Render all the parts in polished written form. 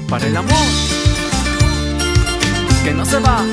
para el amor que no se va.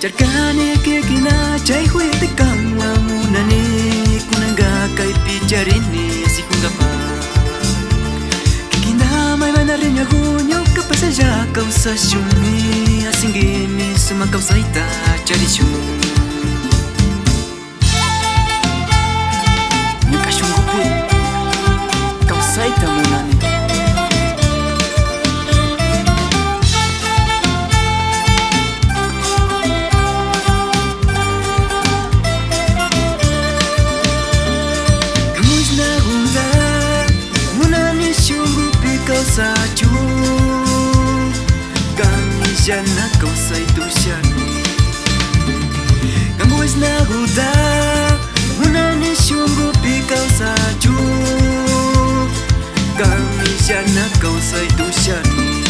Charkani kekina chay huete kanwa munani kunanga kai picharini si kungapa kekina mai bana riña guño kapasa ya causa shumi asingini suma causa ita charishu nyuka shungupu causa ita munani sachu Gamijana causa itushani Gambois na huda Munani shungu pi causa chu Gamijana causa itushani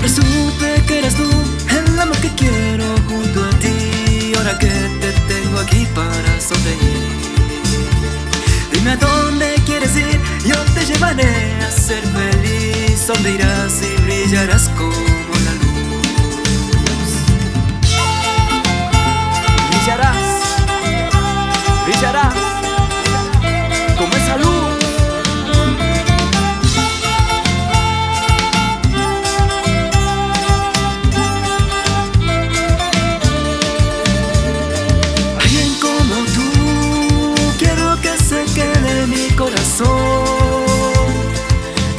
Supe que eras tú el amor que quiero junto a ti. Ahora que te tengo aquí para sonreír, dime a dónde quieres ir, yo te llevaré a ser feliz. Donde irás y brillarás como la luz. Brillarás, brillarás como esa luz.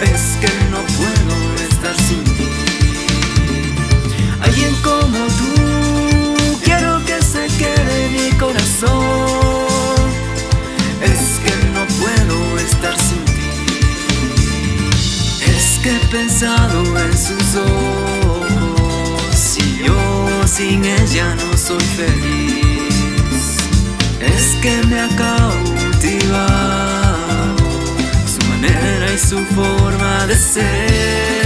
Es que no puedo estar sin ti. Alguien como tú, quiero que se quede en mi corazón. Es que no puedo estar sin ti. Es que he pensado en sus ojos y yo sin ella no soy feliz. Es que me ha cautivado y su forma de ser.